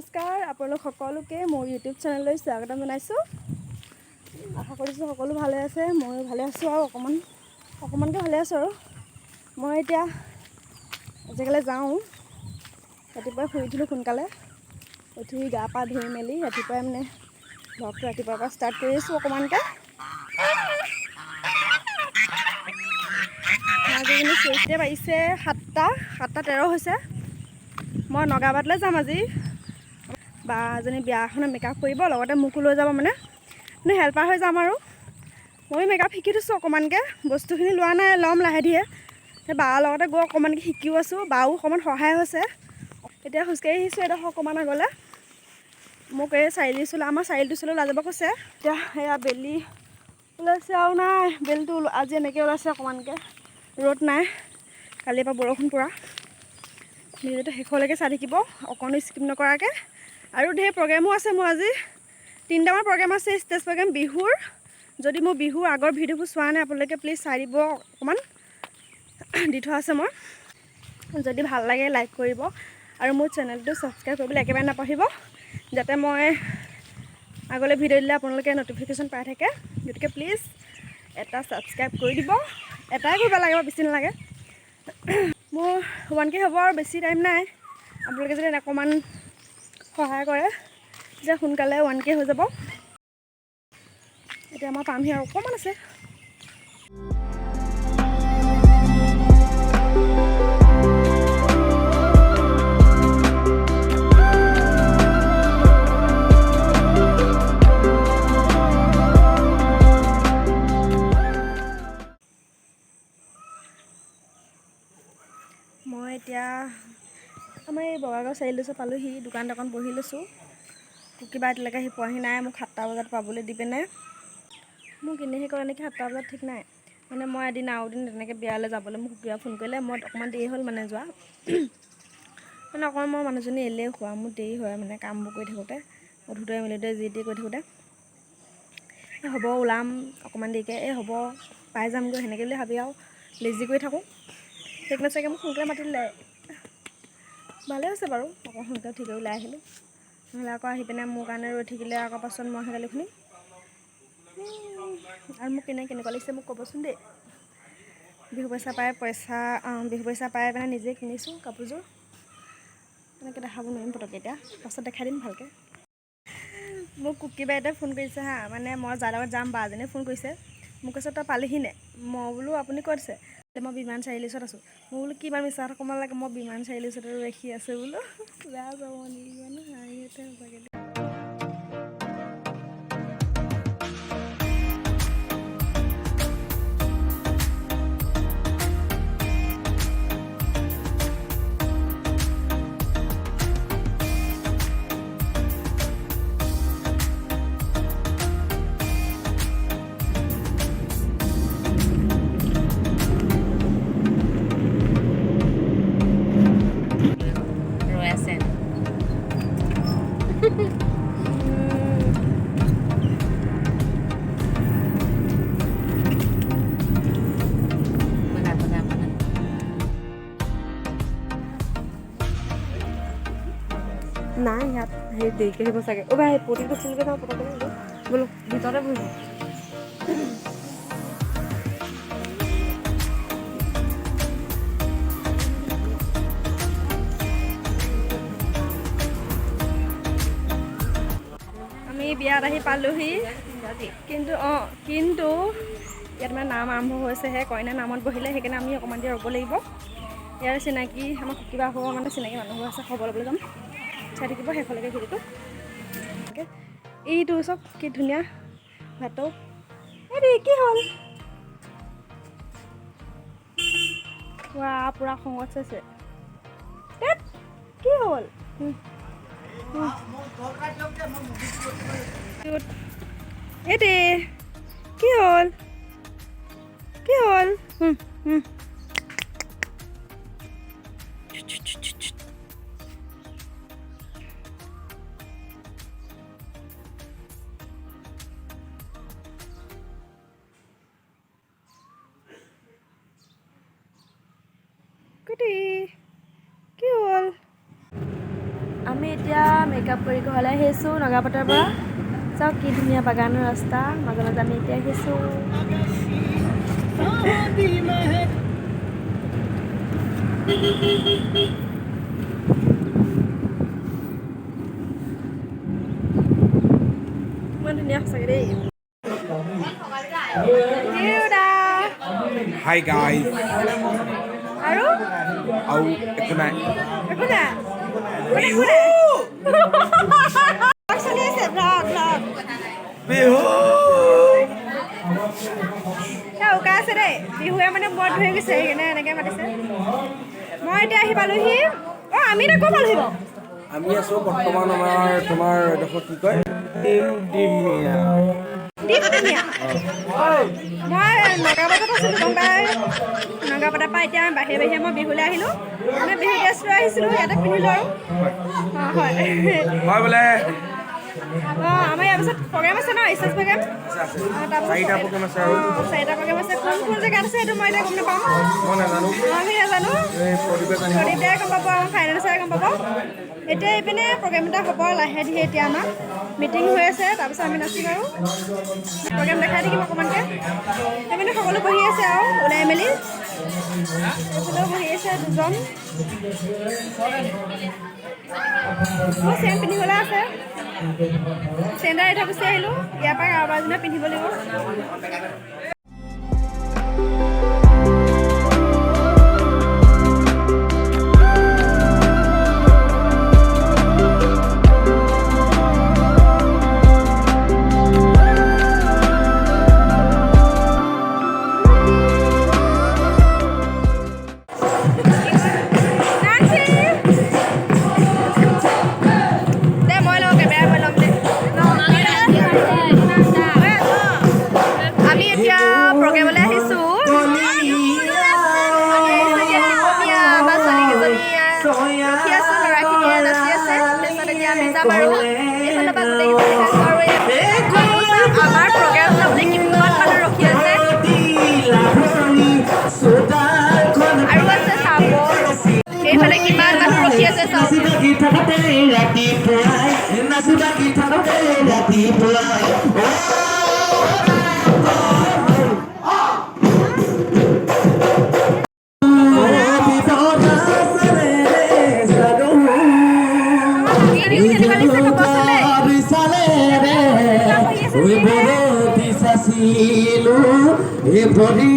নমস্কাৰ আপোনালোক সকলোকে মোৰ ইউটিউব চেনেললৈ স্বাগতম জনাইছোঁ। আশা কৰিছোঁ সকলো ভালে আছে, মই ভালে আছোঁ আৰু অকণমানকৈ ভালে আছোঁ। আৰু মই এতিয়া আজিকালি যাওঁ, ৰাতিপুৱাই শুই উঠিলোঁ সোনকালে, উঠি গা পা ধুই মেলি ৰাতিপুৱাই মানে ব্লগটো ৰাতিপুৱাৰ পৰা ষ্টাৰ্ট কৰি আছোঁ অকণমানকৈ। আজিকালি চুইচতে বাজিছে 7:13 হৈছে। মই নগাবাদলৈ যাম আজি। বা এজনী বিয়া এখনত মেকআপ কৰিব, লগতে মোকো লৈ যাব মানে হেল্পাৰ হৈ যাম। আৰু ময়ো মেকআপ শিকি থৈছোঁ অকণমানকৈ, বস্তুখিনি লোৱা নাই, ল'ম লাহে ধীৰে। সেই বাৰ লগতে গৈ অকণমানকৈ শিকিও আছোঁ, বাও অকণমান সহায় হৈছে। এতিয়া খোজকাঢ়ি আহিছোঁ এডোখৰ অকণমান আগলৈ। মোক এই চাৰিআলি চুলে, আমাৰ চাৰিআলিটো চুলে ওলাই যাব কৈছে। এতিয়া সেয়া বেলি ওলাইছে আৰু নাই, বেলিটো আজি এনেকৈ ওলাইছে অকণমানকৈ, ৰ'দ নাই, কালিৰ পৰা বৰষুণ পুৰা। ভিডিঅ'টো শেষলৈকে চাই থাকিব, অকণো স্কিপ নকৰাকৈ। আৰু ঢেৰ প্ৰগ্ৰেমো আছে মোৰ আজি, 3টামান প্ৰগ্ৰেম আছে ষ্টেজ প্ৰগ্ৰেম বিহুৰ। যদি মোৰ বিহুৰ আগৰ ভিডিঅ'বোৰ চোৱা নাই আপোনালোকে প্লিজ চাই দিব, অকণমান দি থোৱা আছে মই। যদি ভাল লাগে লাইক কৰিব আৰু মোৰ চেনেলটো ছাবস্ক্ৰাইব কৰিবলৈ একেবাৰে নাপাহৰিব, যাতে মই আগলৈ ভিডিঅ' দিলে আপোনালোকে ন'টিফিকেশ্যন পাই থাকে। গতিকে প্লিজ এটা ছাবস্ক্ৰাইব কৰি দিব, এটাই কৰিব লাগে, বেছি নালাগে। মোৰ 1K হ'ব আৰু বেছি টাইম নাই। আপোনালোকে যদি অকণমান সহায় কৰে যে সোনকালে 1K হৈ যাব। এতিয়া আমাৰ পামহি আৰু অকণমান আছে। মই এতিয়া আমাৰ এই বগাগাঁও চাৰিআলিৰ ওচৰত পালোঁহি, দোকান বহি লৈছোঁ। কিবা এতিয়ালৈকে আহি পোৱাহি নাই, মোক 7টা বজাত পাবলৈ দি পিনে মোক এনেহে কৰে নেকি 7টা বজাত, ঠিক নাই। মানে মই এদিন তেনেকৈ বিয়ালৈ যাবলৈ মোক বিয়া ফোন কৰিলে, মই অকণমান দেৰি হ'ল মানে যোৱা। মানে অকণমান মই মানুহজনী এলেহুৱা, মোৰ দেৰি হয় মানে কামবোৰ কৰি থাকোঁতে, উঠোঁতে মেলোঁতে যি টি কৰি থাকোঁতে। হ'ব ওলাম অকণমান দেৰিকৈ, হ'ব পাই যামগৈ সেনেকৈ বুলি ভাবি আৰু লেজি কৰি থাকোঁ। সেইকাৰণে চাগে মোক সোনকালে মাতি দিলে। ভালে হৈছে বাৰু, অকণ সোনকালে ঠিকে ওলাই আহিলোঁ। নহ'লে আকৌ আহি পিনে মোৰ কাৰণে ৰৈ থাকিলে আকৌ পাছত মই গালি শুনিম। আৰু মোক কেনেকুৱা লাগিছে মোক ক'বচোন দেই। বিহু পইচা পাই পিনে নিজে কিনিছোঁ কাপোৰযোৰ। এনেকৈ দেখাব নোৱাৰিম পটককৈ, এতিয়া পাছত দেখাই দিম ভালকৈ। মোক কুকি বাইদেৱে ফোন কৰিছে হা, মানে মই যাৰ লগত যাম বাজনীয়ে ফোন কৰিছে। মোক কৈছে তই পালিহি নে? মই বোলো আপুনি ক'ত আছে? মই বিমান চাৰিআলিৰ ওচৰত আছোঁ। মই বোলো কি ইমান মিছা কথা ক'ব লাগে, মই বিমান চাৰিআলিৰ ওচৰতে ৰখি আছোঁ বোলো। বেয়া যাব নেকি মানে, হাঁহি উঠে সঁচাকৈ। নাই ইয়াত সেই দেৰিকৈ আহিব চাগে। অ' ভাই প্ৰতিটো চিলকৈ যাওঁ পটককৈ বোলো ভিতৰতে বহিব। আমি বিয়াত আহি পালোঁহি, কিন্তু ইয়াত মানে নাম আৰম্ভ হৈছেহে, কইনা নামত বহিলে, সেইকাৰণে আমি অকণমান দেৰি ৰ'ব লাগিব। ইয়াৰ চিনাকি আমাৰ কিবা হ'ব মানে চিনাকি মানুহবোৰ আছে, খবৰ ল'বলৈ যাম। চাই থাকিব শেষলৈকে ভিডিঅ'টো। এইটো চব কি ধুনীয়া ভাটৌ। এই কি হ'ল? পূৰা খঙত চাইছে। কি হ'ল? এইটি কি হ'ল? কি হ'ল? কুটি কি হ'ল? আমি এতিয়া মেকআপ কৰি ঘৰলৈ আহিছোঁ নগাপটাৰ পৰা। চাওক কি ধুনীয়া বাগানৰ ৰাস্তা, মাজে মাজে আমি এতিয়া আহিছোঁ। ইমান ধুনীয়া সঁচাকৈ দেই। Hi guys. আৰু একো নাই। একো নাই চলি আছে ভ্লগ বিহু উকা আছে দেই। বিহুৱে মানে মূৰত ধৰি গৈছে, সেইকাৰণে এনেকৈ মাতিছে। মই এতিয়া আহি পালোহি। অঁ আমি এতিয়া ক'ত পালোহি বাৰু? আমি আছো বৰ্তমান আমাৰ তোমাৰ এডোখৰ কি কয় ডিমডিমীয়া। মই নগাবাটত আছিলোঁ গম পাই। নগাবাটাৰ পৰা এতিয়া বাহিৰে বাহিৰে মই বিহুলৈ আহিলোঁ। মানে বিহু ড্ৰেছ লৈ আহিছিলোঁ, ইয়াতে পিন্ধিলোঁ আৰু। অঁ হয় হয় বোলে। অঁ আমাৰ ইয়াৰ পিছত প্ৰগ্ৰেম আছে ন, ষ্টেজ প্ৰগ্ৰেম। চাৰিটা প্ৰগ্ৰেম আছে আৰু। চাৰিটা প্ৰগ্ৰেম আছে। কোন জেগাত আছে সেইটো মই এতিয়া গম নাপাওঁ। মই নাজানো। আমি নাজানো। প্ৰদীপ দাই গম পাব, আমাৰ ফাইনেল চাই গম পাব। এতিয়া এইপিনে প্ৰগ্ৰেম এটা হ'ব লাহে ধীৰে। এতিয়া আমাৰ মিটিং হৈ আছে, তাৰপিছত আমি নাচিম আৰু প্ৰগ্ৰেম দেখাই থাকিম অকণমানকৈ। সেইপিনে সকলো বহি আছে আৰু ওলাই মেলি। এইফালেও বহি আছে দুজন। মোৰ চেইন পিন্ধিবলৈ আছে। চেইনডাল এৰি থৈ গুচি আহিলোঁ। ইয়াৰ পৰা কাৰোবাৰ এজনে পিন্ধিব লাগিব। আমি এতিয়া প্ৰগ্ৰেমলৈ আহিছোঁ। আমাৰ ছোৱালীকেইজনী ৰখি আছোঁ, ল'ৰাখিনিয়ে নাচি আছে। তাৰপিছত এতিয়া আমি যাম আৰু এইফালৰ পৰা গোটেইকেইজনী আমাৰ প্ৰগ্ৰেম চাবলৈ কিমান মানুহ ৰখি আছে আৰু আছে চাব। এইফালে কিমান মানুহ ৰখি আছে চাওক। ভৰি